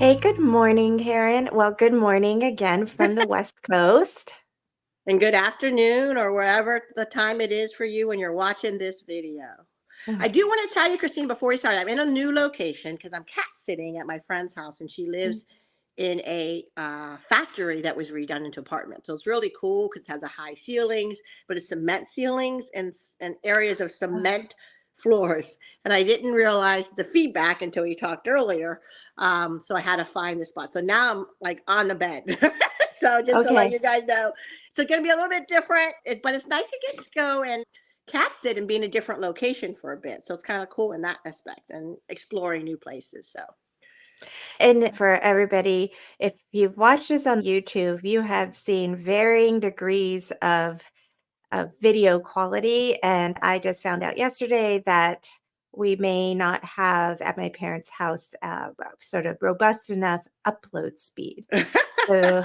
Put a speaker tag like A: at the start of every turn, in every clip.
A: Hey, good morning, Karen. Well, good morning again from the West Coast.
B: And good afternoon, or wherever the time it is for you when you're watching this video. I do want to tell you, Christine, before we start, I'm in a new location because I'm cat sitting at my friend's house, and she lives in a factory that was redone into apartments. So it's really cool because it has a high ceilings, but it's cement ceilings and areas of cement floors. And I didn't realize the feedback until we talked earlier. So I had to find the spot. So now I'm like on the bed. So just to let
A: Okay.
B: you guys know, it's going to be a little bit different, but it's nice to get to go and cat sit and be in a different location for a bit. So it's kind of cool in that aspect and exploring new places. So.
A: And for everybody, if you've watched this on YouTube, you have seen varying degrees of video quality. And I just found out yesterday that we may not have at my parents' house sort of robust enough upload speed. So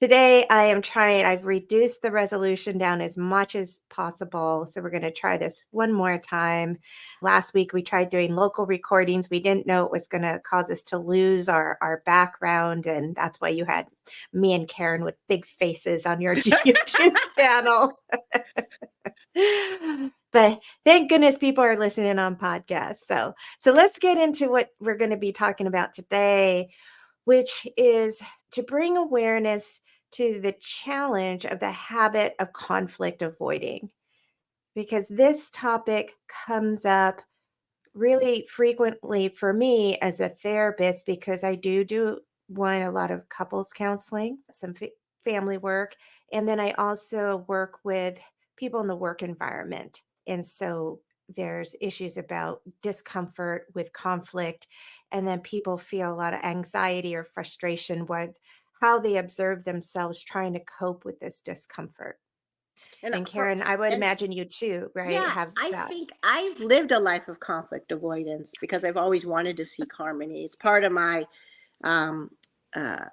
A: today, I've reduced the resolution down as much as possible. So we're going to try this one more time. Last week, we tried doing local recordings. We didn't know it was going to cause us to lose our background. And that's why you had me and Karen with big faces on your YouTube channel. But thank goodness people are listening on podcasts. So let's get into what we're going to be talking about today, which is to bring awareness to the challenge of the habit of conflict avoiding. Because this topic comes up really frequently for me as a therapist, because I do a lot of couples counseling, some family work, and then I also work with people in the work environment. And so there's issues about discomfort with conflict, and then people feel a lot of anxiety or frustration with how they observe themselves trying to cope with this discomfort.
B: and
A: And
B: for
A: Karen, I would
B: and
A: imagine you too, right?
B: Yeah,
A: Have
B: I
A: that.
B: think I've lived a life of conflict avoidance because I've always wanted to seek harmony. It's part of my um,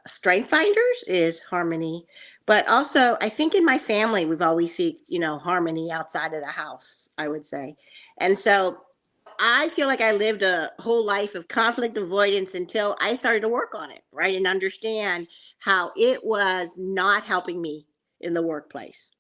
B: strength finders is harmony, but also I think in my family we've always seek harmony outside of the house. I would say, and so I feel like I lived a whole life of conflict avoidance until I started to work on it, right, and understand how it was not helping me in the workplace,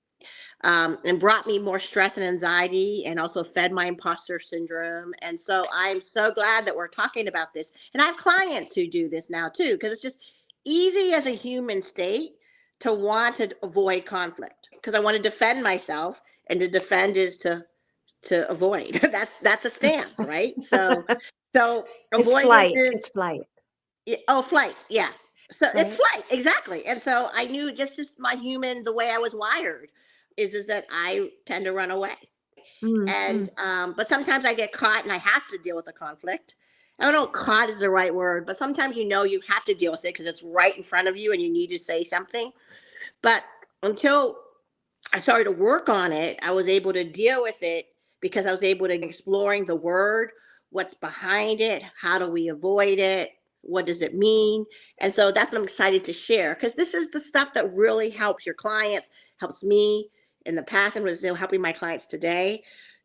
B: and brought me more stress and anxiety and also fed my imposter syndrome. And so I'm so glad that we're talking about this. And I have clients who do this now too, because it's just easy as a human state to want to avoid conflict because I want to defend myself, and to defend is to avoid. That's a stance, right? So
A: It's
B: avoidance
A: flight.
B: is
A: It's flight,
B: oh, flight, yeah. So it's
A: right?
B: flight, exactly. And so I knew just my human, the way I was wired is that I tend to run away.
A: Mm,
B: And
A: mm.
B: but sometimes I get caught and I have to deal with the conflict. I don't know if caught is the right word, but sometimes you have to deal with it because it's right in front of you and you need to say something. But until I started to work on it, I was able to deal with it because I was able to exploring the word, what's behind it, how do we avoid it, what does it mean? And so that's what I'm excited to share because this is the stuff that really helps your clients, helps me in the past, and was helping my clients today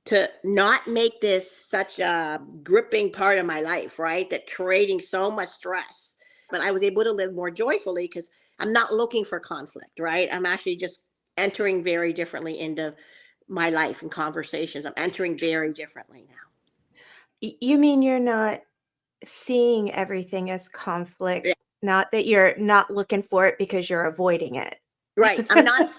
B: to not make this such a gripping part of my life, right? That creating so much stress. But I was able to live more joyfully because I'm not looking for conflict, right? I'm actually just entering very differently into my life and conversations. I'm entering very differently now.
A: You mean you're not seeing everything as conflict,
B: Yeah,
A: not that you're not looking for it because you're avoiding it.
B: right. I'm not.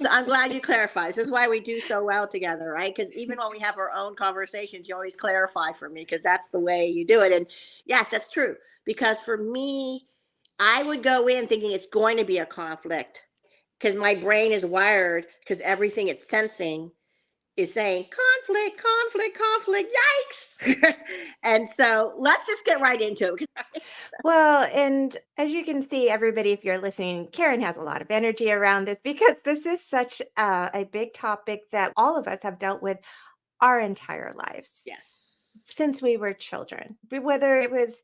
B: I'm glad you clarified. This is why we do so well together, right? Because even when we have our own conversations, you always clarify for me because that's the way you do it. And yes, that's true. Because for me, I would go in thinking it's going to be a conflict because my brain is wired because everything it's sensing is saying conflict, conflict, conflict, yikes. And so let's just get right into it.
A: Well, and as you can see, everybody, if you're listening, Karen has a lot of energy around this because this is such a big topic that all of us have dealt with our entire lives
B: Yes.
A: since we were children, whether it was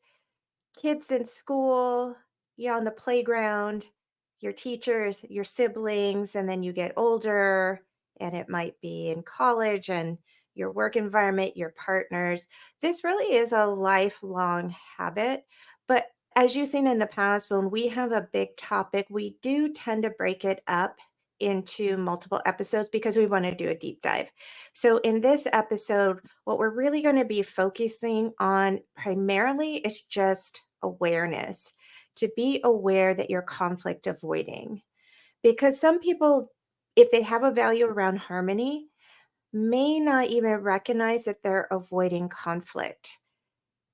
A: kids in school, on the playground, your teachers, your siblings, and then you get older, and it might be in college and your work environment, your partners. This really is a lifelong habit. But As you've seen in the past, when we have a big topic, we do tend to break it up into multiple episodes because we want to do a deep dive. So, in this episode, what we're really going to be focusing on primarily is just awareness, to be aware that you're conflict avoiding. Because some people, if they have a value around harmony, may not even recognize that they're avoiding conflict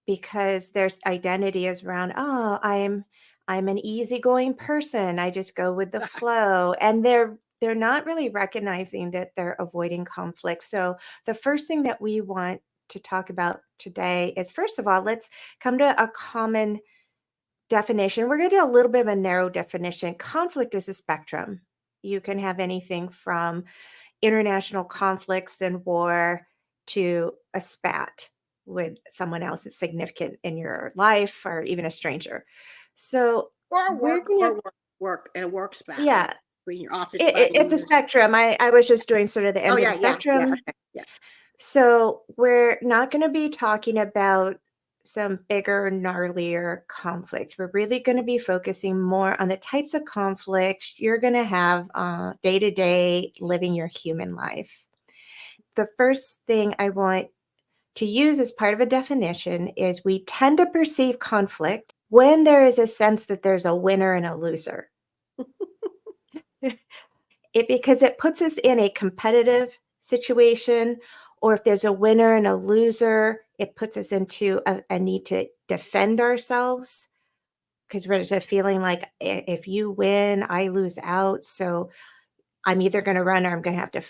A: because their identity is around, oh, I'm an easygoing person. I just go with the flow. And they're not really recognizing that they're avoiding conflict. So the first thing that we want to talk about today is, first of all, let's come to a common definition. We're going to do a little bit of a narrow definition. Conflict is a spectrum. You can have anything from international conflicts and war to a spat with someone else that's significant in your life or even a stranger. So
B: Or
A: we're
B: work,
A: gonna,
B: and a work spat,
A: yeah,
B: between your office buddies.
A: it's a spectrum. I was just doing sort of the
B: Oh
A: ends of the
B: yeah,
A: spectrum.
B: okay, yeah.
A: So we're not going to be talking about some bigger, gnarlier conflicts. We're really going to be focusing more on the types of conflicts you're going to have day to day living your human life. The first thing I want to use as part of a definition is we tend to perceive conflict when there is a sense that there's a winner and a loser. Because it puts us in a competitive situation, or if there's a winner and a loser, it puts us into a need to defend ourselves because there's a feeling like if you win, I lose out. So I'm either going to run or I'm going to have to,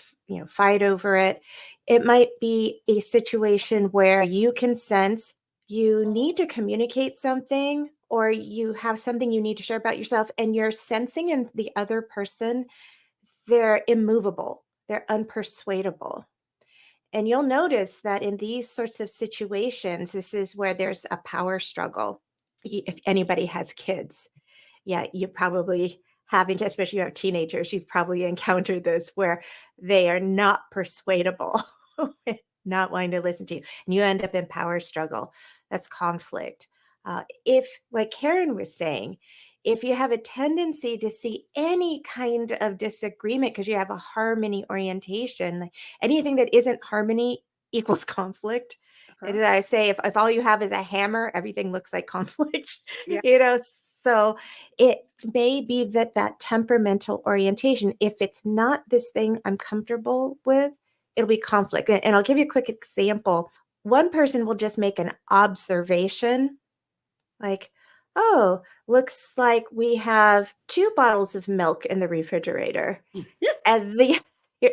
A: fight over it. It might be a situation where you can sense you need to communicate something or you have something you need to share about yourself, and you're sensing in the other person they're immovable, they're unpersuadable. And you'll notice that in these sorts of situations, this is where there's a power struggle. If anybody has kids, yeah, you probably having, especially you have teenagers, you've probably encountered this where they are not persuadable, not wanting to listen to you, and you end up in power struggle. That's conflict. If, like Karen was saying, if you have a tendency to see any kind of disagreement because you have a harmony orientation, like anything that isn't harmony equals conflict.
B: Uh-huh.
A: And I say, if all you have is a hammer, everything looks like conflict,
B: Yeah.
A: So it may be that temperamental orientation, if it's not this thing I'm comfortable with, it'll be conflict. And I'll give you a quick example. One person will just make an observation like, oh, looks like we have 2 bottles of milk in the refrigerator. And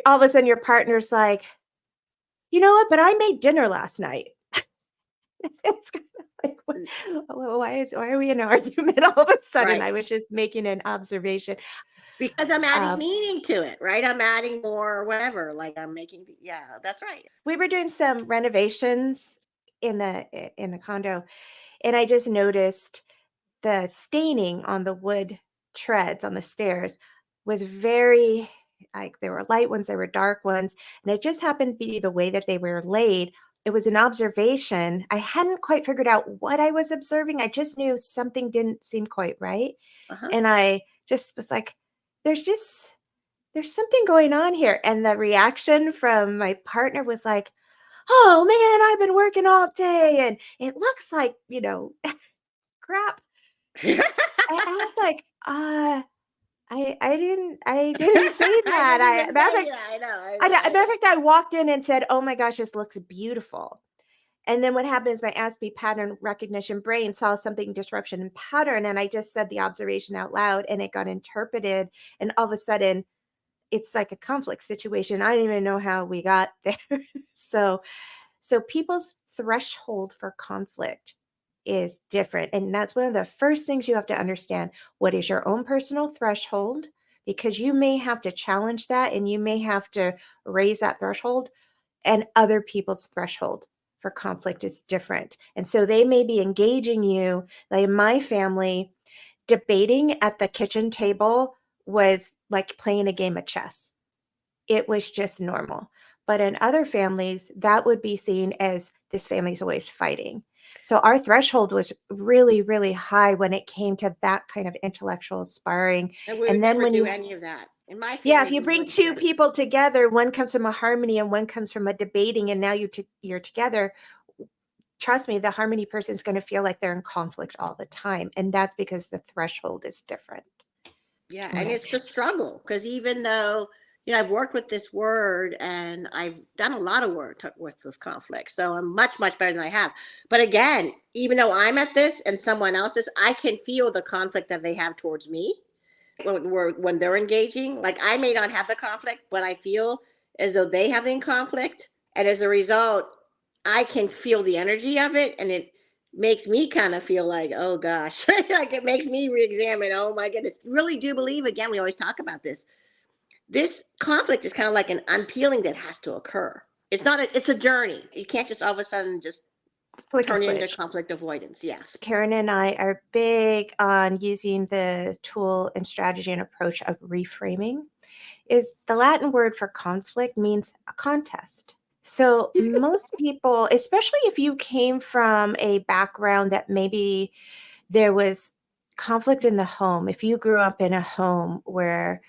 A: all of a sudden your partner's like, you know what, but I made dinner last night. It's kind of like, why are we in an argument all of a sudden?
B: Right.
A: I was just making an observation.
B: Because I'm adding
A: Um,
B: meaning to it, right? I'm adding more, whatever. Like I'm making, yeah, that's right.
A: we were doing some renovations in the condo, and I just noticed the staining on the wood treads on the stairs was very, like, there were light ones, there were dark ones, and it just happened to be the way that they were laid. It was an observation. I hadn't quite figured out what I was observing. I just knew something didn't seem quite right.
B: Uh-huh.
A: And I just was like, there's something going on here. And the reaction from my partner was like, oh man, I've been working all day and it looks like, crap. I was like, I didn't say
B: I
A: that.
B: didn't even
A: Matter of
B: say
A: fact,
B: that. I know.
A: matter of fact, I walked in and said, "Oh my gosh, this looks beautiful." And then what happens? My ASPE pattern recognition brain saw something disruption in pattern, and I just said the observation out loud, and it got interpreted, and all of a sudden, it's like a conflict situation. I don't even know how we got there. so so people's threshold for conflict is different. And that's one of the first things you have to understand. What is your own personal threshold? Because you may have to challenge that and you may have to raise that threshold, and other people's threshold for conflict is different. And so they may be engaging you, like in my family, debating at the kitchen table was like playing a game of chess. It was just normal. But in other families, that would be seen as this family's always fighting. So our threshold was really, really high when it came to that kind of intellectual sparring.
B: And we would
A: And then
B: never
A: when
B: do
A: you,
B: any of that. In my
A: yeah,
B: family,
A: if you
B: we
A: bring
B: wouldn't do
A: two
B: any.
A: people together, one comes from a harmony and one comes from a debating, and now you're together. Trust me, the harmony person is going to feel like they're in conflict all the time, and that's because the threshold is different.
B: Yeah, and
A: Okay.
B: it's the struggle because even though I've worked with this word and I've done a lot of work with this conflict, so I'm much better than I have. But again, even though I'm at this and someone else is, I can feel the conflict that they have towards me when they're engaging. Like I may not have the conflict, but I feel as though they have the conflict, and as a result, I can feel the energy of it, and it makes me kind of feel like, oh gosh, like it makes me re-examine. Oh my goodness, really do believe again. We always talk about this. This conflict is kind of like an unpeeling that has to occur. It's not a. It's a journey. You can't just all of a sudden just
A: Flick a
B: turn into
A: switch.
B: conflict avoidance. Yes.
A: Karen and I are big on using the tool and strategy and approach of reframing. Is the Latin word for conflict means a contest. So most people, especially if you came from a background that maybe there was conflict in the home, if you grew up in a home where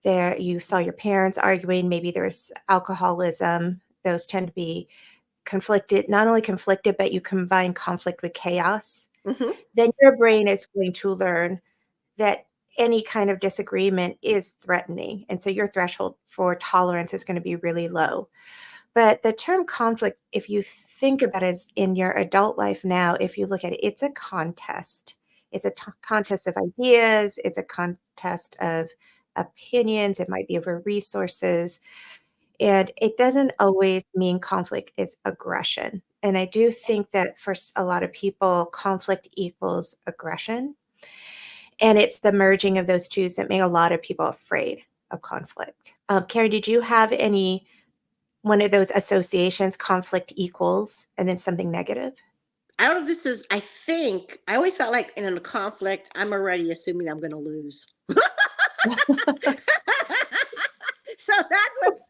A: there you saw your parents arguing, maybe there's alcoholism, those tend to be conflicted, not only conflicted, but you combine conflict with chaos,
B: Hmm.
A: then your brain is going to learn that any kind of disagreement is threatening. And so your threshold for tolerance is going to be really low. But the term conflict, if you think about it as in your adult life now, if you look at it, it's a contest. It's a contest of ideas, it's a contest of opinions, it might be over resources. And it doesn't always mean conflict is aggression. And I do think that for a lot of people, conflict equals aggression. And it's the merging of those two that make a lot of people afraid of conflict. Carrie, did you have any one of those associations, conflict equals, and then something negative?
B: I don't know if this is, I think, I always felt like in a conflict, I'm already assuming I'm going to lose. So that's what's,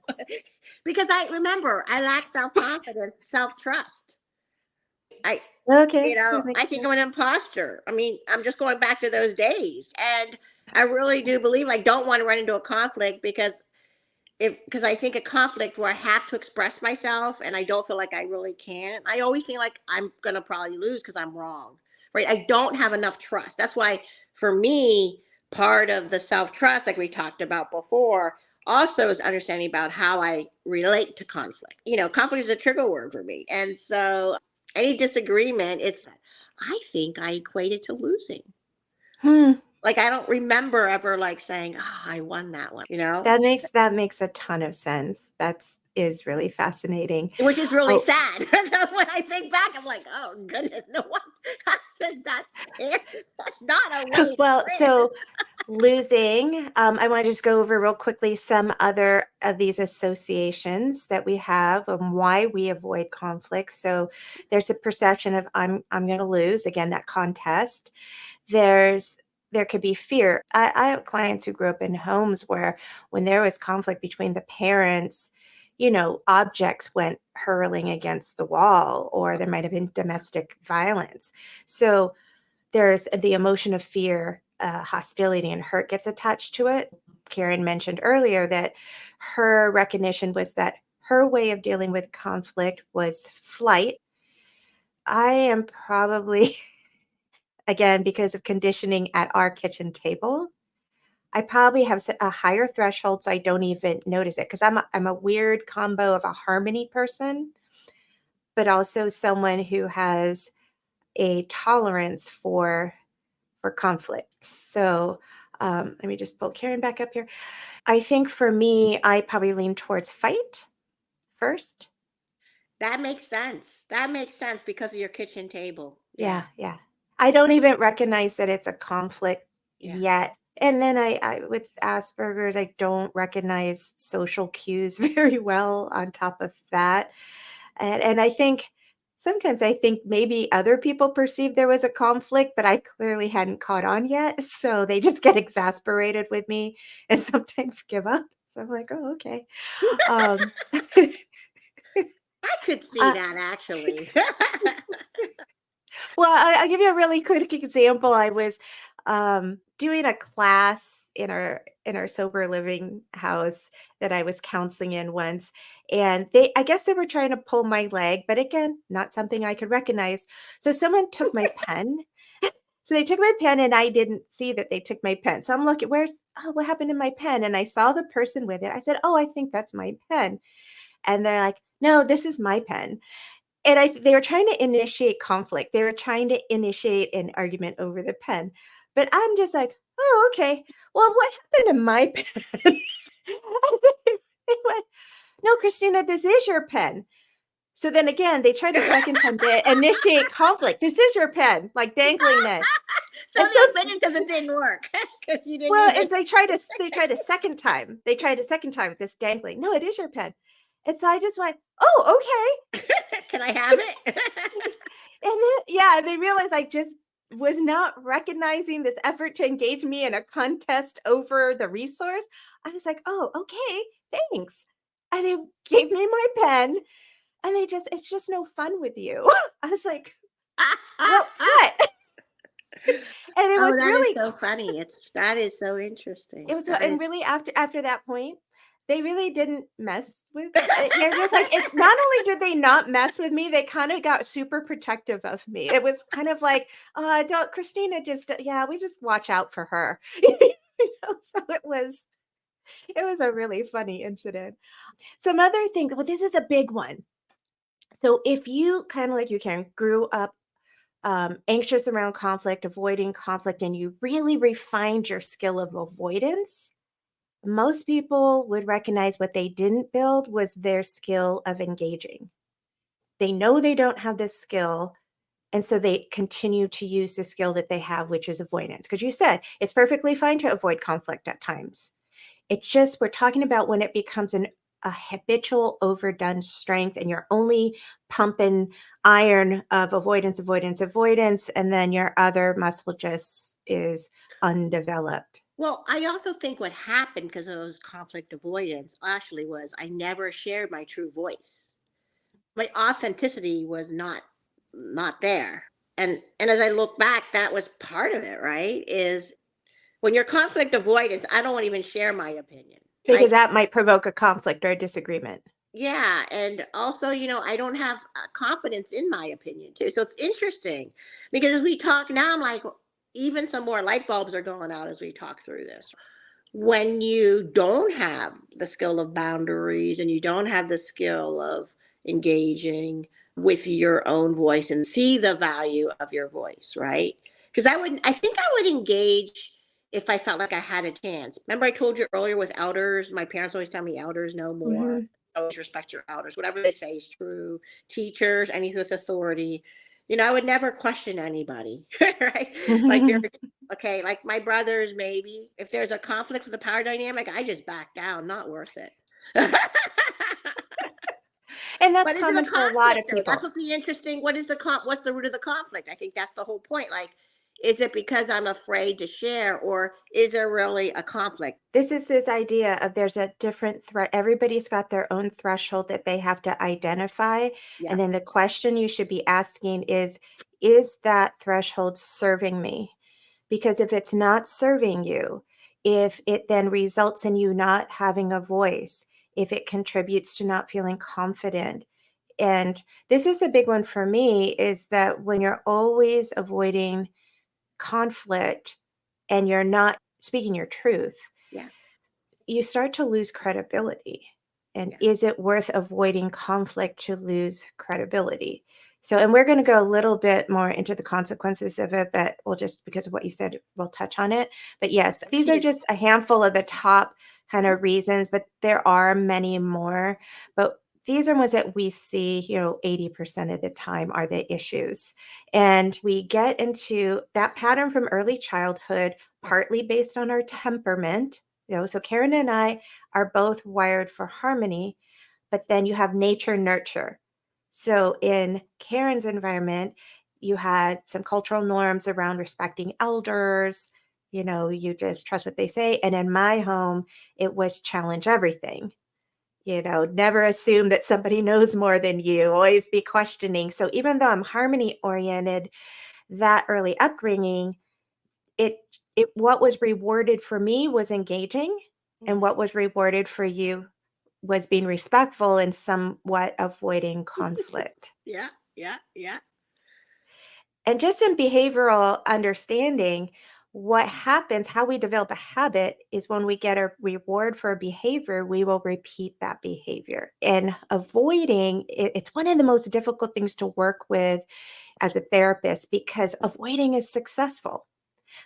B: because I remember I lack self confidence, self trust. I,
A: Okay, that
B: I
A: makes
B: think I'm
A: sense.
B: an imposter. I mean, I'm just going back to those days. And I really do believe I don't want to run into a conflict because I think a conflict where I have to express myself and I don't feel like I really can. I always feel like I'm gonna probably lose because I'm wrong. Right. I don't have enough trust. That's why for me, part of the self-trust, like we talked about before, also is understanding about how I relate to conflict. Conflict is a trigger word for me. And so any disagreement, I think I equate it to losing.
A: Hmm,
B: Like I don't remember ever like saying, oh, I won that one.
A: that makes a ton of sense. That's is really fascinating.
B: Which is really
A: Oh,
B: sad. When I think back, I'm like, oh goodness, no one does not care. That's not a way to
A: well,
B: win.
A: so losing, I want to just go over real quickly some other of these associations that we have and why we avoid conflict. So there's the perception of I'm going to lose, again, that contest. There could be fear. I have clients who grew up in homes where when there was conflict between the parents, objects went hurling against the wall, or there might have been domestic violence. So there's the emotion of fear, hostility, and hurt gets attached to it. Karen mentioned earlier that her recognition was that her way of dealing with conflict was flight. I am probably, again, because of conditioning at our kitchen table, I probably have a higher threshold, so I don't even notice it because I'm a weird combo of a harmony person, but also someone who has a tolerance for conflict. So let me just pull Karen back up here. I think for me, I probably lean towards fight first.
B: That makes sense. That makes sense because of your kitchen table.
A: Yeah,
B: Yeah.
A: yeah. I don't even recognize that it's a conflict
B: Yeah.
A: yet. And then I with Asperger's, I don't recognize social cues very well on top of that. And I think sometimes I think maybe other people perceived there was a conflict, but I clearly hadn't caught on yet. So they just get exasperated with me and sometimes give up. So I'm like, oh, okay. Um,
B: I could see
A: uh,
B: that actually.
A: Well, I'll give you a really quick example. I was doing a class in our sober living house that I was counseling in once, and I guess they were trying to pull my leg, but again, not something I could recognize. So someone took my pen. So they took my pen, and I didn't see that they took my pen. So I'm looking, what happened to my pen? And I saw the person with it. I said, "Oh, I think that's my pen." And they're like, "No, this is my pen." And they were trying to initiate conflict. They were trying to initiate an argument over the pen. But I'm just like, "Oh, okay. Well, what happened to my pen?" And they went, "No, Christina, this is your pen." So then again, they tried a second time to initiate conflict. "This is your pen," like dangling it.
B: So
A: And so,
B: they admitted because it didn't work because you didn't
A: well,
B: even.
A: and they tried a second time. They tried a second time with this dangling. "No, it is your pen." And so I just went, "Oh, okay."
B: Can I have it?
A: And then, yeah, they realized I just was not recognizing this effort to engage me in a contest over the resource. I was like, "Oh, okay, thanks." And they gave me my pen, and it's just no fun with you. I was like, "Well, what?" And it
B: Oh,
A: was
B: that is
A: really
B: so funny. That is so interesting.
A: It was
B: That is.
A: and really after that point, they really didn't mess with they're just like it's not only did they not mess with me, they kinda got super protective of me. It was kind of like, don't Christina just yeah, we just watch out for her." So it was a really funny incident. Some other things well, this is a big one. So if you kinda like you can grew up, anxious around conflict, avoiding conflict, and you really refined your skill of avoidance, most people would recognize what they didn't build was their skill of engaging. They know they don't have this skill, and so they continue to use the skill that they have, which is avoidance. Because you said it's perfectly fine to avoid conflict at times. It's just we're talking about when it becomes a habitual overdone strength and you're only pumping iron of avoidance, avoidance, avoidance, and then your other muscle just is undeveloped.
B: Well, I also think what happened because of those conflict avoidance actually was I never shared my true voice. My authenticity was not there. And as I look back, that was part of it, right? Is when you're conflict avoidance, I don't even share my opinion.
A: Because that might provoke a conflict or a disagreement.
B: Yeah, and also, I don't have confidence in my opinion too. So it's interesting because as we talk now, I'm like, even some more light bulbs are going out as we talk through this. When you don't have the skill of boundaries and you don't have the skill of engaging with your own voice and see the value of your voice, right? Because I think I would engage if I felt like I had a chance. Remember, I told you earlier with elders, my parents always tell me elders know more.
A: Mhm.
B: Always respect your elders. Whatever they say is true. Teachers, anything with authority. I would never question anybody, right? Like you're okay, like my brothers, maybe if there's a conflict with the power dynamic, I just back down. Not worth it.
A: And that's
B: But is it a
A: common for a lot of
B: conflict though? That's
A: people.
B: what's the interesting. What is the what's the root of the conflict? I think that's the whole point. Like, is it because I'm afraid to share, or is there really a conflict?
A: This is this idea of there's a different threat. Everybody's got their own threshold that they have to identify.
B: Yeah.
A: And then the question you should be asking is that threshold serving me? Because if it's not serving you, if it then results in you not having a voice, if it contributes to not feeling confident, and this is the big one for me is that when you're always avoiding conflict and you're not speaking your truth,
B: Yeah.
A: you start to lose credibility. And
B: Yeah.
A: is it worth avoiding conflict to lose credibility? So, and we're going to go a little bit more into the consequences of it, but we'll just because of what you said, we'll touch on it. But yes, these are
B: Please.
A: just a handful of the top kind of reasons, but there are many more. But these are ones that we see, 80% of the time are the issues. And we get into that pattern from early childhood, partly based on our temperament. So Karen and I are both wired for harmony, but then you have nature nurture. So in Karen's environment, you had some cultural norms around respecting elders, you just trust what they say. And in my home, it was challenge everything. Never assume that somebody knows more than you. Always be questioning. So even though I'm harmony oriented, that early upbringing, it what was rewarded for me was engaging, and what was rewarded for you was being respectful and somewhat avoiding conflict.
B: Yeah, yeah, yeah.
A: And just in behavioral understanding, what happens, how we develop a habit is when we get a reward for a behavior, we will repeat that behavior. And avoiding, it's one of the most difficult things to work with as a therapist because avoiding is successful.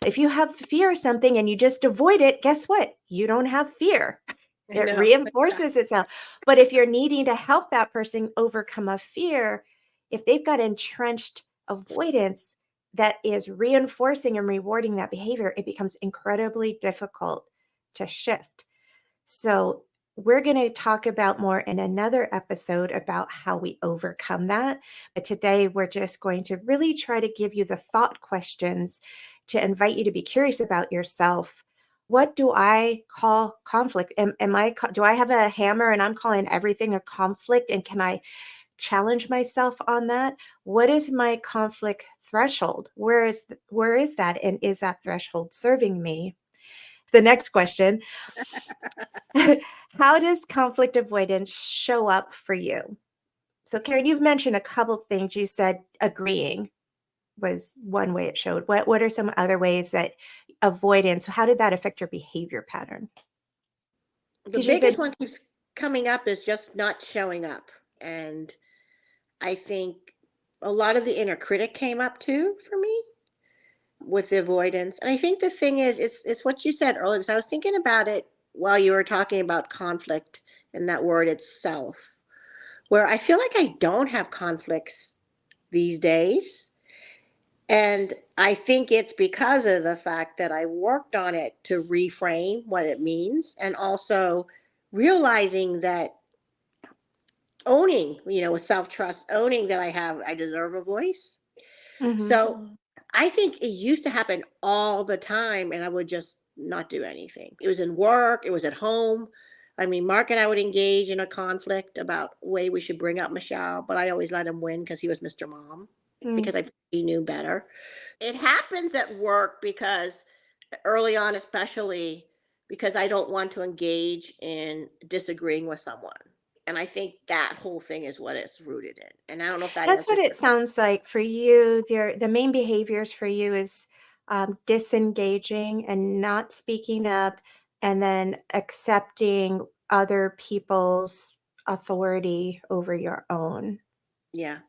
A: If you have fear of something and you just avoid it, guess what? You don't have fear.
B: I
A: It
B: know.
A: reinforces itself. But if you're needing to help that person overcome a fear, if they've got entrenched avoidance that is reinforcing and rewarding that behavior, it becomes incredibly difficult to shift. So we're going to talk about more in another episode about how we overcome that. But today we're just going to really try to give you the thought questions to invite you to be curious about yourself. What do I call conflict? Do I have a hammer and I'm calling everything a conflict? And can I challenge myself on that? What is my conflict threshold? Where is that? And is that threshold serving me? The next question, how does conflict avoidance show up for you? So Karen, you've mentioned a couple things. You said agreeing was one way it showed. What are some other ways that avoidance, how did that affect your behavior pattern?
B: The
A: Because you
B: biggest
A: said,
B: one keeps coming up is just not showing up. And I think a lot of the inner critic came up too for me with the avoidance. And I think the thing is, it's what you said earlier, because I was thinking about it while you were talking about conflict and that word itself, where I feel like I don't have conflicts these days. And I think it's because of the fact that I worked on it to reframe what it means, and also realizing that owning, with self-trust, owning that I deserve a voice.
A: mm-hmm.
B: So I think it used to happen all the time and I would just not do anything. It was in work, it was at home. I mean, Mark and I would engage in a conflict about way we should bring up Michelle, but I always let him win because he was Mr. Mom, because he knew better. It happens at work because early on, especially because I don't want to engage in disagreeing with someone. And I think that whole thing is what it's rooted in. And I don't know if that
A: That's what
B: answers
A: it
B: your question.
A: sounds like for you. The main behaviors for you is disengaging and not speaking up, and then accepting other people's authority over your own.
B: Yeah.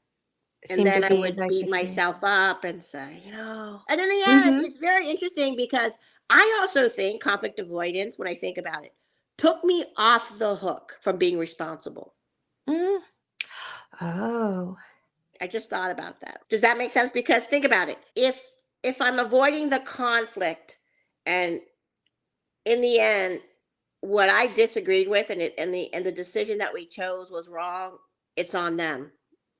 B: And
A: Seem to
B: then I
A: be
B: would
A: like
B: beat
A: the thing.
B: myself up and say, and in the end,
A: Mm-hmm.
B: it's very interesting because I also think conflict avoidance, when I think about it, took me off the hook from being responsible.
A: Mm. Oh.
B: I just thought about that. Does that make sense? Because think about it. If I'm avoiding the conflict, and in the end, what I disagreed with and the decision that we chose was wrong, it's on them.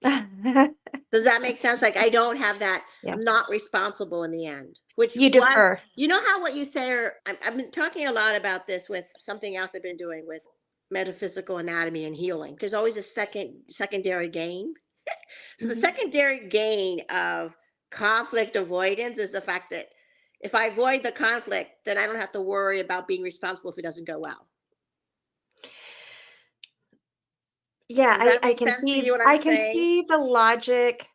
B: Does that make sense? Like I don't have that.
A: Yeah.
B: I'm not responsible in the end. Which
A: You
B: was,
A: defer.
B: how what you say. I've been talking a lot about this with something else I've been doing with metaphysical anatomy and healing. There's always a secondary gain. So the
A: Mm-hmm.
B: secondary gain of conflict avoidance is the fact that if I avoid the conflict, then I don't have to worry about being responsible if it doesn't go well.
A: Yeah,
B: Does that
A: I
B: make
A: can
B: sense to
A: see
B: you what I'm saying?
A: the logic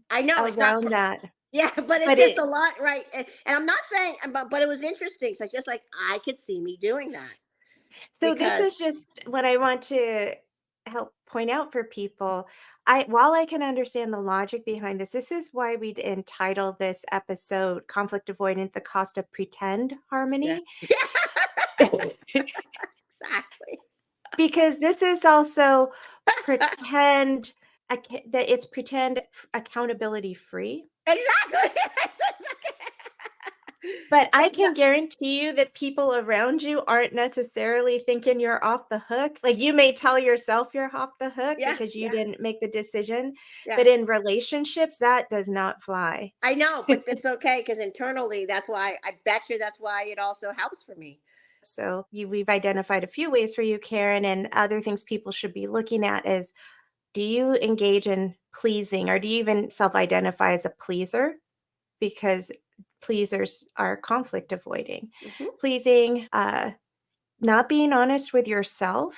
B: I know it's not.
A: around that.
B: Yeah, but it's
A: But
B: just a
A: it
B: lot, right? And I'm not saying, but it was interesting. So just like I could see me doing that
A: so this
B: because
A: is just what I want to help point out for people. While I can understand the logic behind this is why we'd entitle this episode Conflict Avoidance: The Cost of Pretend
B: yeah,
A: Harmony.
B: exactly,
A: Because this is also pretend that it's pretend accountability free.
B: exactly,
A: But I can
B: exactly.
A: guarantee you that people around you aren't necessarily thinking you're off the hook. Like, you may tell yourself you're off the hook
B: Yeah,
A: because you
B: yeah,
A: didn't make the decision,
B: yeah.
A: but in relationships, that does not fly.
B: I know, but it's okay because internally, that's why I bet you that's why it also helps for me
A: So we've identified a few ways for you, Karen, and other things people should be looking at is, do you engage in pleasing, or do you even self-identify as a pleaser? Because pleasers are conflict avoiding.
B: Hmm.
A: Pleasing, not being honest with yourself,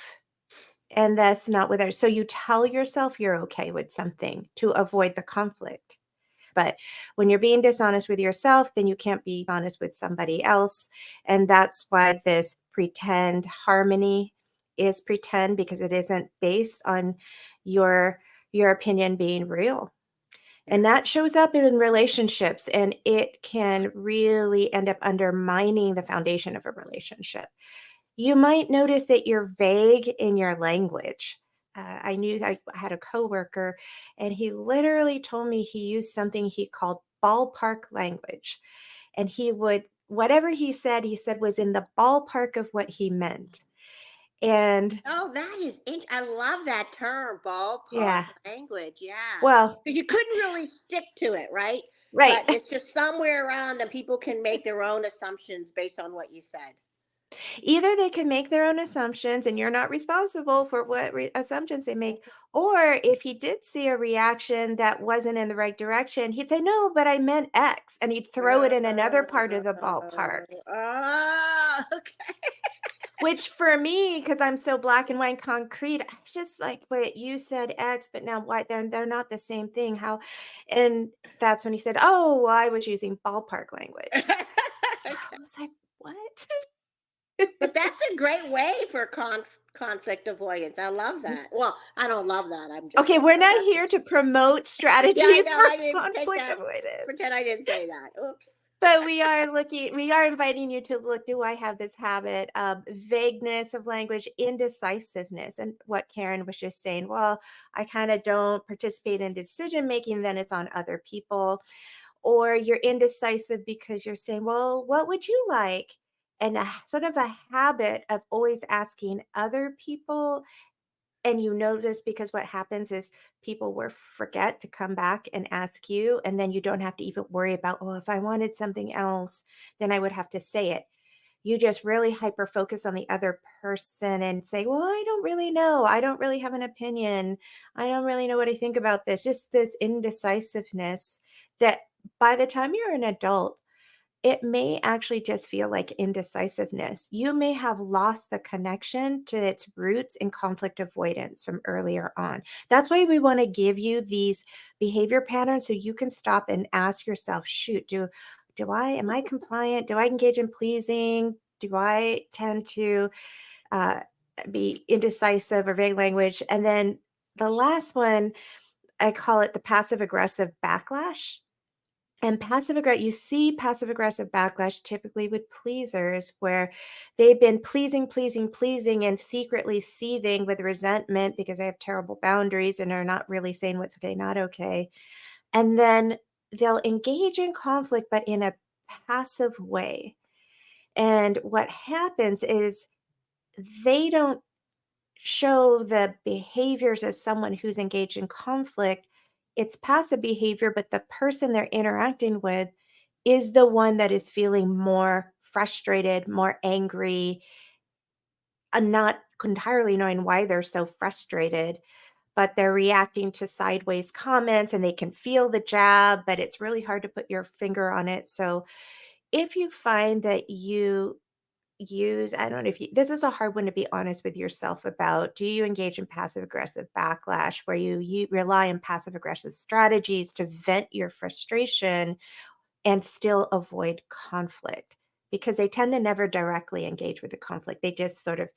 A: and that's not with others. So you tell yourself you're okay with something to avoid the conflict. But when you're being dishonest with yourself, then you can't be honest with somebody else. And that's why this pretend harmony is pretend, because it isn't based on your your opinion being real.
B: Yeah.
A: And that shows up in relationships, and it can really end up undermining the foundation of a relationship. You might notice that you're vague in your language. I had a coworker, and he literally told me he used something he called ballpark language. And whatever he said was in the ballpark of what he meant. And
B: Oh, I love that term, ballpark
A: yeah,
B: language. Yeah.
A: well,
B: Because you couldn't really stick to it, right?
A: right.
B: But it's just somewhere around that people can make their own assumptions based on what you said.
A: Either they can make their own assumptions and you're not responsible for what assumptions they make, or if he did see a reaction that wasn't in the right direction, he'd say, "No, but I meant X," and he'd throw it in another part of the ballpark.
B: Oh, okay.
A: Which for me, because I'm so black and white concrete, I was just like, "Wait, you said X, but now why? They're not the same thing. How?" And that's when he said, "Oh, well, I was using ballpark language." So I
B: Okay.
A: was like, "What?"
B: But that's a great way for conflict avoidance. I love that. Well, I don't love that. I'm just
A: Okay,
B: saying
A: we're
B: that
A: not
B: that's
A: here to promote
B: yeah, I
A: strategies
B: know.
A: for
B: I didn't take
A: conflict
B: that.
A: avoidance,
B: Pretend I didn't say that. Oops.
A: but we are inviting you to look, do I have this habit of vagueness of language, indecisiveness? And what Karen was just saying, well, I kind of don't participate in decision making, then it's on other people. Or you're indecisive because you're saying, well, what would you like? And a sort of a habit of always asking other people. And you know this because what happens is people will forget to come back and ask you, and then you don't have to even worry about, "Oh, if I wanted something else, then I would have to say it." You just really hyper focus on the other person and say, "Well, I don't really know. I don't really have an opinion. I don't really know what I think about this." Just this indecisiveness that by the time you're an adult, it may actually just feel like indecisiveness. You may have lost the connection to its roots in conflict avoidance from earlier on. That's why we want to give you these behavior patterns so you can stop and ask yourself, shoot, do I am I compliant? Do I engage in pleasing? Do I tend to uh, be indecisive or vague language? And then the last one, I call it the passive aggressive backlash. And you see passive aggressive backlash typically with pleasers, where they've been pleasing, pleasing, pleasing, and secretly seething with resentment because they have terrible boundaries and are not really saying what's okay, not okay. And then they'll engage in conflict, but in a passive way. And what happens is they don't show the behaviors as someone who's engaged in conflict. It's passive behavior, but the person they're interacting with is the one that is feeling more frustrated, more angry, and not entirely knowing why they're so frustrated, but they're reacting to sideways comments and they can feel the jab, but it's really hard to put your finger on it. So if you find that you I don't know if you, this is a hard one to be honest with yourself about. Do you engage in passive aggressive backlash where you rely on passive aggressive strategies to vent your frustration and still avoid conflict? Because they tend to never directly engage with the conflict. They just sort of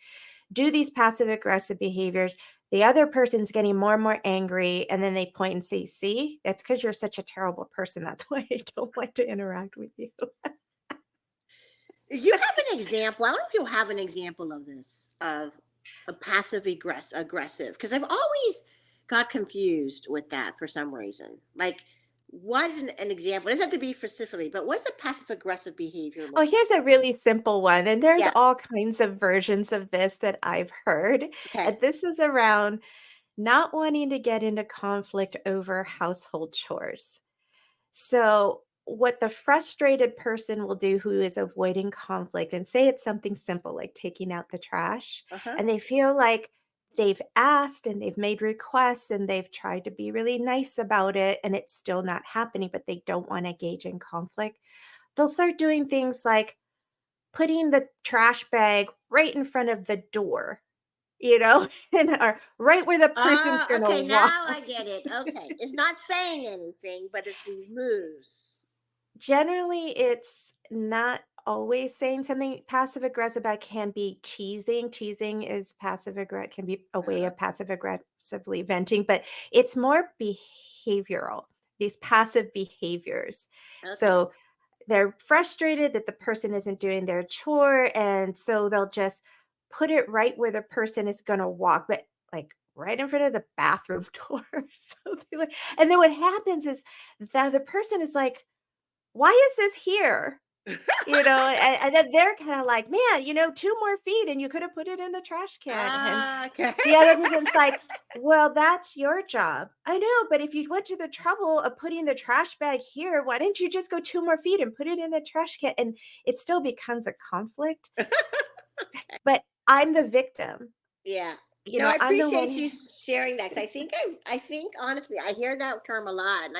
A: do these passive aggressive behaviors. The other person's getting more and more angry, and then they point and say, "See, that's because you're such a terrible person. That's why I don't like to interact with you."
B: You have an example. I don't know if you'll have an example of this, of a passive aggressive, because I've always got confused with that for some reason. Like, what is an example? It doesn't have to be specifically, but what does a passive aggressive behavior
A: Oh,
B: look like?
A: here's a really simple one, and there's
B: Yeah.
A: all kinds of versions of this that I've heard.
B: Okay.
A: And this is around not wanting to get into conflict over household chores. So what the frustrated person will do who is avoiding conflict, and say it's something simple like taking out the trash,
B: Uh-huh.
A: and they feel like they've asked and they've made requests and they've tried to be really nice about it and it's still not happening, but they don't want to engage in conflict. They'll start doing things like putting the trash bag right in front of the door, and or right where the person's
B: Oh,
A: going to
B: okay.
A: walk.
B: Now I get it. Okay. It's not saying anything, but it's these moves.
A: Generally, it's not always saying something passive aggressive, but can be teasing. Teasing is passive aggressive, can be a way
B: Uh-huh.
A: of passive aggressively venting, but it's more behavioral, these passive behaviors.
B: Okay.
A: So they're frustrated that the person isn't doing their chore. And so they'll just put it right where the person is going to walk, but like right in front of the bathroom door or something like. And then what happens is that the person is like, why is this here? And then they're kind of like, man, 2 more feet and you could have put it in the trash can. And
B: Okay.
A: the other person's like, well, that's your job. I know, but if you went to the trouble of putting the trash bag here, why didn't you just go 2 more feet and put it in the trash can? And it still becomes a conflict. But I'm the victim.
B: Yeah. No, I
A: I'm the one
B: appreciate you sharing that, 'cause I think honestly, I hear that term a lot, and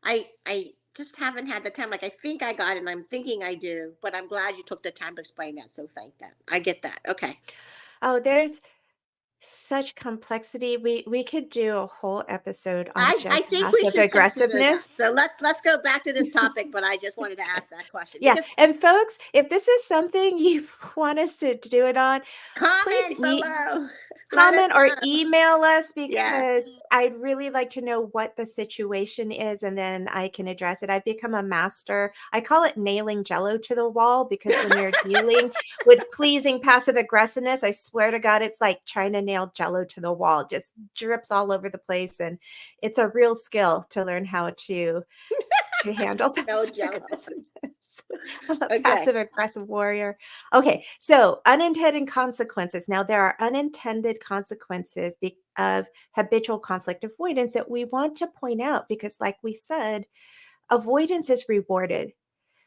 B: I just haven't had the time. Like I think I got it, and I'm thinking I do, but I'm glad you took the time to explain that. So thank that. I get that. Okay.
A: oh, there's such complexity. We could do a whole episode on
B: I
A: just
B: think we
A: passive
B: should consider that.
A: aggressiveness.
B: So let's go back to this topic, but I just wanted to ask that question
A: Yeah,
B: because
A: and folks, if this is something you want us to do it on, please
B: comment below. Let us
A: comment or
B: know.
A: email us
B: Yes.
A: because I'd really like to know what the situation is and then I can address it. I've become a master. I call it nailing jello to the wall because when you're dealing with pleasing passive aggressiveness, I swear to God, it's like trying to nail jello to the wall. It just drips all over the place. And it's a real skill to learn how to handle
B: No
A: passive
B: jello.
A: aggressiveness. I'm a
B: Okay.
A: passive aggressive warrior. Okay, so unintended consequences. Now, there are unintended consequences of habitual conflict avoidance that we want to point out because, like we said, avoidance is rewarded.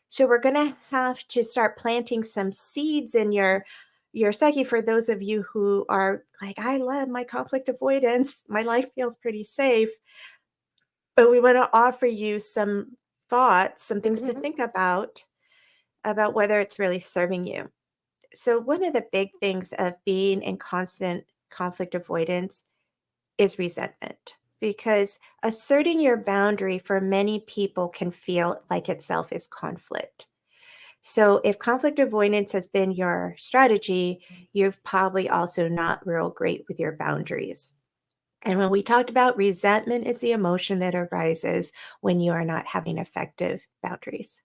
A: So we're going to have to start planting some seeds in your psyche for those of you who are like, I love my conflict avoidance. My life feels pretty safe. But we want to offer you some thoughts, some things to
B: Hmm.
A: think about whether it's really serving you. So, one of the big things of being in constant conflict avoidance is resentment because asserting your boundary for many people can feel like itself is conflict. So, if conflict avoidance has been your strategy, you've probably also not real great with your boundaries. And when we talked about resentment is the emotion that arises when you are not having effective boundaries.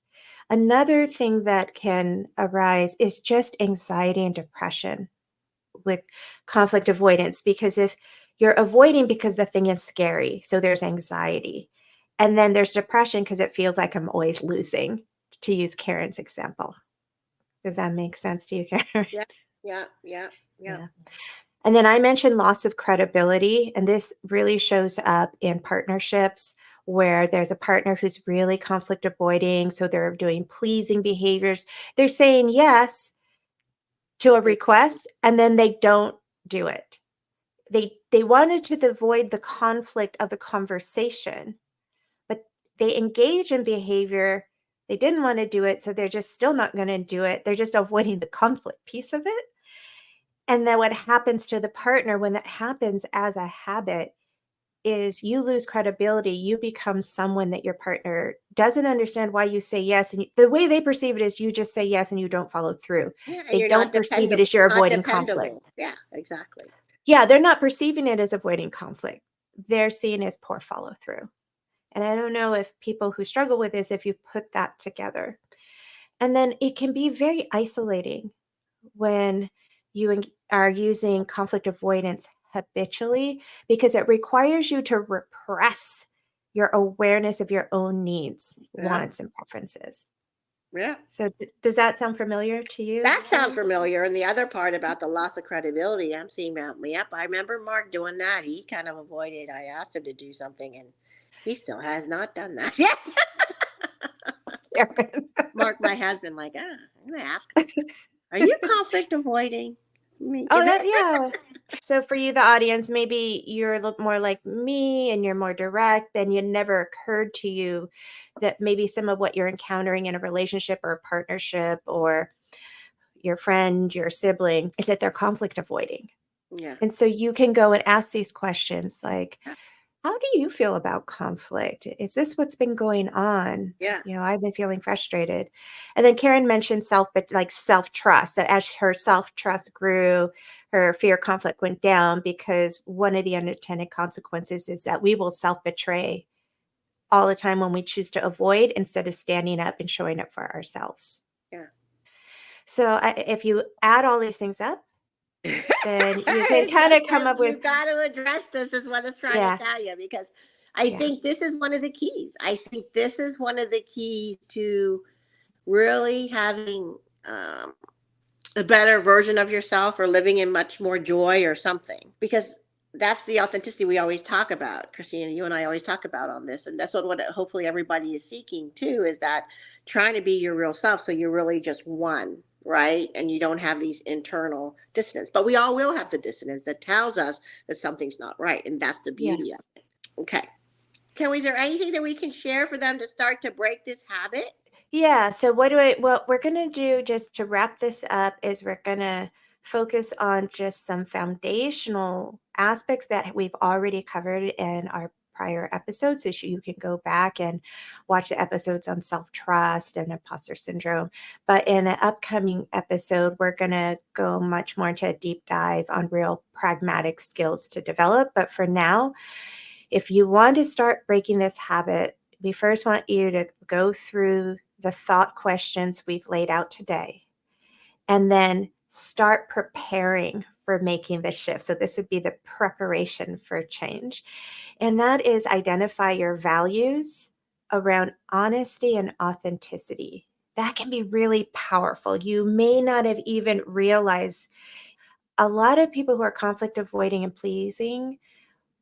A: Another thing that can arise is just anxiety and depression with conflict avoidance, because if you're avoiding because the thing is scary, so there's anxiety. And then there's depression because it feels like I'm always losing, to use Karen's example. Does that make sense to you, Karen?
B: Yeah. Yeah. Yeah. Yeah.
A: Yeah. And then I mentioned loss of credibility, and this really shows up in partnerships where there's a partner who's really conflict avoiding. So they're doing pleasing behaviors. They're saying yes to a
B: But they
A: request, and then they don't do it. They wanted to avoid the conflict of the conversation, but they engage in behavior. They didn't want to do it, so they're just still not going to do it. They're just avoiding the conflict piece of it. And then what happens to the partner when that happens as a habit is you lose credibility. You become someone that your partner doesn't understand why you say yes. And the way they perceive it is you just say yes and you don't follow through.
B: yeah, and
A: They
B: you're
A: don't
B: not
A: perceive it
B: dependable.
A: as you're
B: Not
A: avoiding conflict.
B: dependable. Yeah. Exactly.
A: Yeah, they're not perceiving it as avoiding conflict. They're seeing it as poor follow through. And I don't know if people who struggle with this, if you put that together. And then it can be very isolating when are using conflict avoidance habitually because it requires you to repress your awareness of your own needs,
B: Yeah.
A: wants, and preferences.
B: Yeah.
A: So, does that sound familiar to you,
B: That sounds
A: Karen?
B: familiar. And the other part about the loss of credibility, I'm seeing mount me up. I remember Mark doing that. He kind of avoided. I asked him to do something, and he still has not done that yet.
A: Karen.
B: Mark my husband like, I'm going to ask him, are you conflict avoiding me?
A: Oh, that, yeah. So for you, the audience, maybe you're a little more like me and you're more direct, and it never occurred to you that maybe some of what you're encountering in a relationship or a partnership or your friend, your sibling, is that they're conflict avoiding.
B: Yeah.
A: And so you can go and ask these questions like, how do you feel about conflict? Is this what's been going on?
B: Yeah.
A: I've been feeling frustrated. And then Karen mentioned self-trust, that as her self-trust grew, her fear of conflict went down, because one of the unintended consequences is that we will self-betray all the time when we choose to avoid instead of standing up and showing up for ourselves.
B: Yeah.
A: So if you add all these things up, then you can
B: It's
A: kind of
B: just
A: come
B: this,
A: up with,
B: you got to address this, is what it's trying to
A: yeah,
B: tell you, because I
A: yeah,
B: think this is one of the keys. I think this is one of the keys to really having a better version of yourself, or living in much more joy or something, because that's the authenticity we always talk about. Christina, you and I always talk about on this, and that's what hopefully everybody is seeking too, is that trying to be your real self, so you're really just one, right? And you don't have these internal dissonance, but we all will have the dissonance that tells us that something's not right, and that's the beauty of
A: yes.
B: it. Okay, is there anything that we can share for them to start to break this habit?
A: Yeah. So what we're going to do, just to wrap this up, is we're going to focus on just some foundational aspects that we've already covered in our prior episodes. So you can go back and watch the episodes on self-trust and imposter syndrome. But in an upcoming episode, we're going to go much more into a deep dive on real pragmatic skills to develop. But for now, if you want to start breaking this habit, we first want you to go through the thought questions we've laid out today, and then start preparing for making the shift. So this would be the preparation for change. And that is identify your values around honesty and authenticity. That can be really powerful. You may not have even realized, a lot of people who are conflict avoiding and pleasing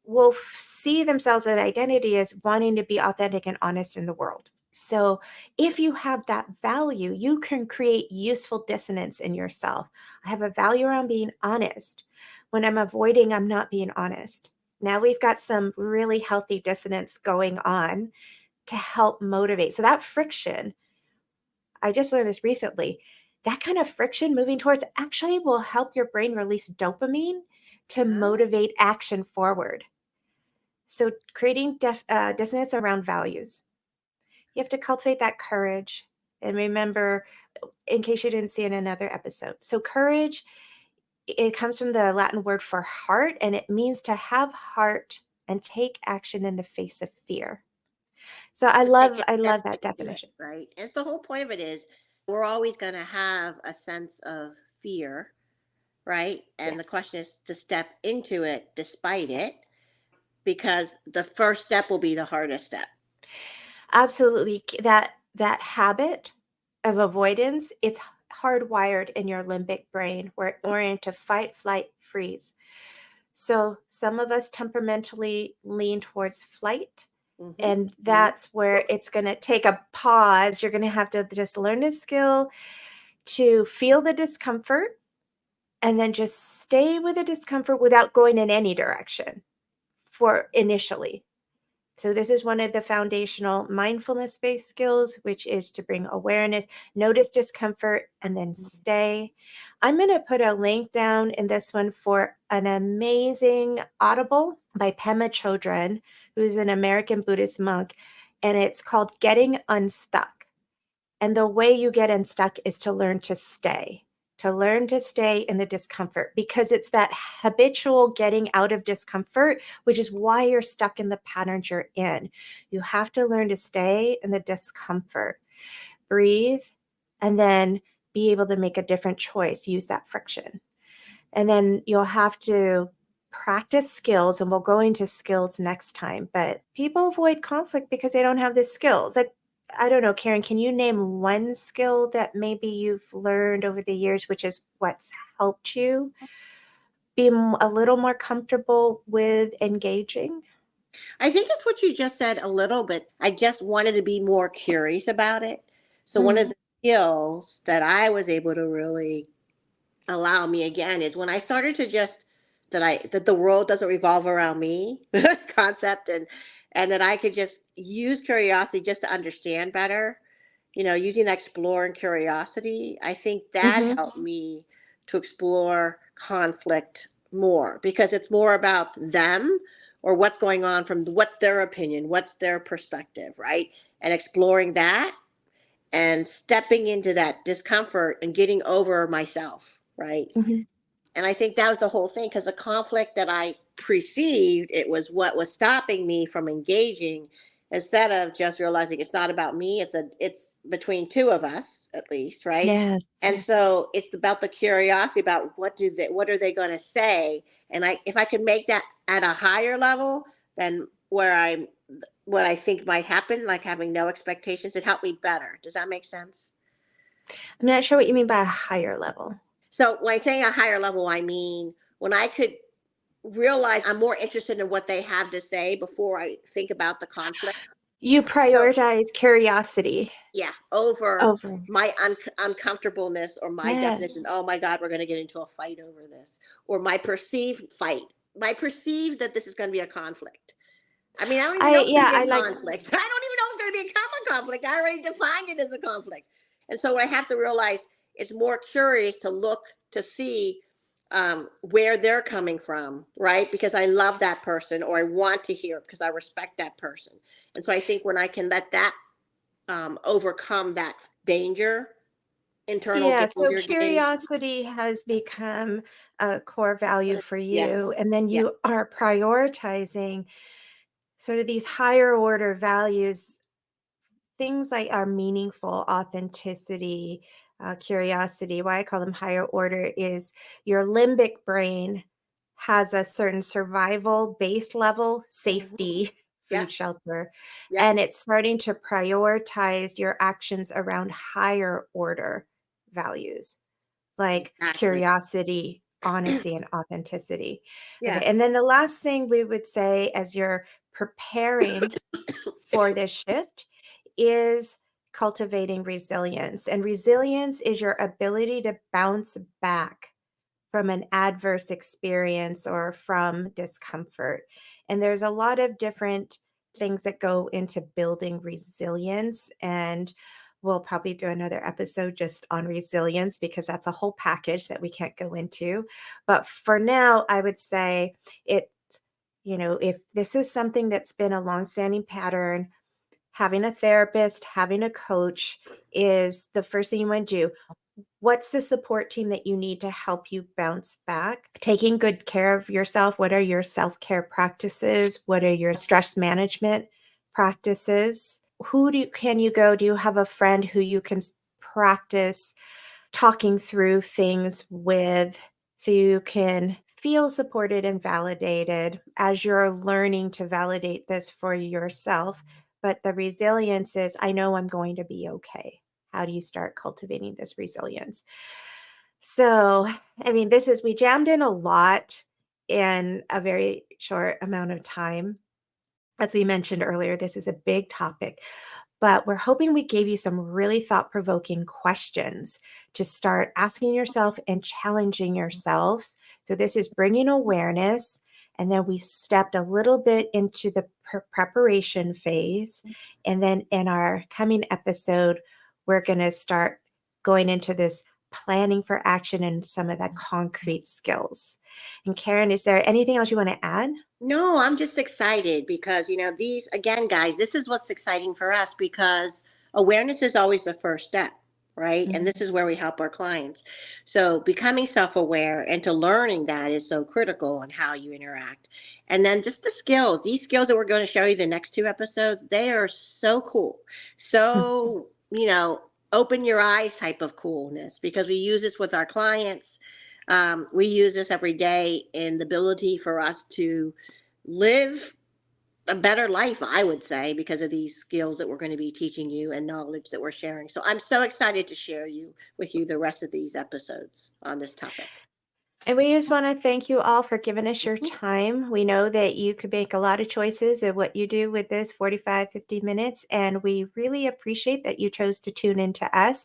A: will see themselves as identity as wanting to be authentic and honest in the world. So if you have that value, you can create useful dissonance in yourself. I have a value around being honest. When I'm avoiding, I'm not being honest. Now we've got some really healthy dissonance going on to help motivate. So that friction, I just learned this recently, that kind of friction moving towards actually will help your brain release dopamine to
B: Huh?
A: motivate action forward. So creating dissonance around values. You have to cultivate that courage. And remember, in case you didn't see in another episode, so courage, it comes from the Latin word for heart, and it means to have heart and take action in the face of fear. So I
B: To take
A: love
B: a
A: I
B: step
A: love that
B: into it,
A: definition.
B: right? It's the whole point of it is we're always going to have a sense of fear, right? And the
A: Yes,
B: question is to step into it despite it, because the first step will be the hardest step.
A: absolutely. That habit of avoidance, it's hardwired in your limbic brain, where it's oriented to fight, flight, freeze. So some of us temperamentally lean towards flight,
B: Mm-hmm.
A: and
B: Mm-hmm.
A: that's where it's going to take a pause. You're going to have to just learn a skill to feel the discomfort and then just stay with the discomfort without going in any direction for initially. So this is one of the foundational mindfulness-based skills, which is to bring awareness, notice discomfort, and then stay. I'm going to put a link down in this one for an amazing Audible by Pema Chodron, who's an American Buddhist monk, and it's called Getting Unstuck. And the way you get unstuck is to learn to stay in the discomfort, because it's that habitual getting out of discomfort, which is why you're stuck in the patterns you're in. You have to learn to stay in the discomfort, breathe, and then be able to make a different choice, use that friction. And then you'll have to practice skills, and we'll go into skills next time. But people avoid conflict because they don't have the skills. Like, I don't know, Karen, can you name one skill that maybe you've learned over the years, which is what's helped you be a little more comfortable with engaging?
B: I think it's what you just said a little bit. I just wanted to be more curious about it. So one of the skills that I was able to really allow me again is when I started to just that the world doesn't revolve around me concept, and that I could just use curiosity just to understand better, using that explore and curiosity. I think that
A: Mm-hmm.
B: helped me to explore conflict more, because it's more about them, or what's going on, from what's their opinion, what's their perspective, right? And exploring that, and stepping into that discomfort and getting over myself, right?
A: Mm-hmm.
B: And I think that was the whole thing, because the conflict that I perceived, it was what was stopping me from engaging, instead of just realizing it's not about me, it's between two of us at least, right?
A: Yes.
B: And so it's about the curiosity about what are they going to say, and if I could make that at a higher level than where I'm what I think might happen, like having no expectations, it helped me better. Does that make sense?
A: I'm not sure what you mean by a higher level.
B: So when I say a higher level, I mean when I could realize I'm more interested in what they have to say before I think about the conflict.
A: You
B: So
A: prioritize curiosity
B: yeah, over
A: over.
B: my uncomfortableness, or my
A: Yes.
B: definition. Oh my God, we're going to get into a fight over this, or my perceived fight, my perceived that this is going to be a conflict. I mean, I don't even know if it's going to
A: I
B: be a
A: like.
B: conflict. I don't even know if it's going to be a common conflict. I already defined it as a conflict. And so what I have to realize, it's more curious to look to see where they're coming from, right? Because I love that person, or I want to hear it because I respect that person. And so I think when I can let that overcome that danger, internal
A: Yeah, so
B: danger.
A: curiosity has become a core value for you,
B: Yes.
A: and then
B: Yeah.
A: you are prioritizing sort of these higher order values, things like are meaningful, authenticity, curiosity. Why I call them higher order is your limbic brain has a certain survival base level,
B: Hmm.
A: safety,
B: Yeah.
A: food, shelter,
B: Yeah.
A: and it's starting to prioritize your actions around higher order values like
B: Exactly.
A: curiosity, honesty, and authenticity. Okay.
B: Yeah.
A: And then the last thing we would say as you're preparing for this shift is cultivating resilience. And resilience is your ability to bounce back from an adverse experience or from discomfort. And there's a lot of different things that go into building resilience. And we'll probably do another episode just on resilience because that's a whole package that we can't go into. But for now, I would say it, if this is something that's been a longstanding pattern, having a therapist, having a coach is the first thing you want to do. What's the support team that you need to help you bounce back? Taking good care of yourself. What are your self care practices? What are your stress management practices? Can you go? Do you have a friend who you can practice talking through things with so you can feel supported and validated as you're learning to validate this for yourself? But the resilience is, I know I'm going to be okay. How do you start cultivating this resilience? So, I mean, we jammed in a lot in a very short amount of time. As we mentioned earlier, this is a big topic, but we're hoping we gave you some really thought provoking questions to start asking yourself and challenging yourselves. So, this is bringing awareness. And then we stepped a little bit into the preparation phase. And then in our coming episode, we're going to start going into this planning for action and some of the concrete skills. And Karen, is there anything else you want to add?
B: No, I'm just excited because, these, again, guys, this is what's exciting for us, because awareness is always the first step, right? And
A: Mhm.
B: this is where we help our clients. So becoming self aware and to learning that is so critical on how you interact. And then just the skills, these skills that we're going to show you the next two episodes, they are so cool. So, open your eyes type of coolness, because we use this with our clients. We use this every day in the ability for us to live a better life, I would say, because of these skills that we're going to be teaching you and knowledge that we're sharing. So I'm so excited to share with you the rest of these episodes on this topic.
A: And we just want to thank you all for giving us your time. We know that you could make a lot of choices of what you do with this 45, 50 minutes, and we really appreciate that you chose to tune in to us.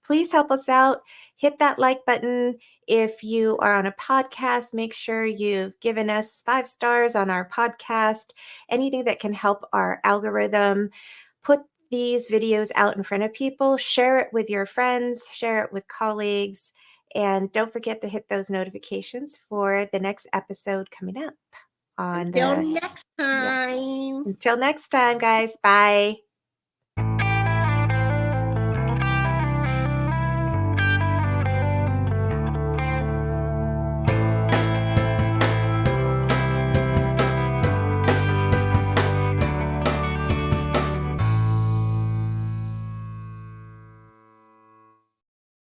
A: Please help us out. Hit that like button. If you are on a podcast, make sure you've given us 5 stars on our podcast. Anything that can help our algorithm. Put these videos out in front of people. Share it with your friends, share it with colleagues. And don't forget to hit those notifications for the next episode coming up on
B: Until
A: the
B: next time.
A: Until next time, guys. Bye.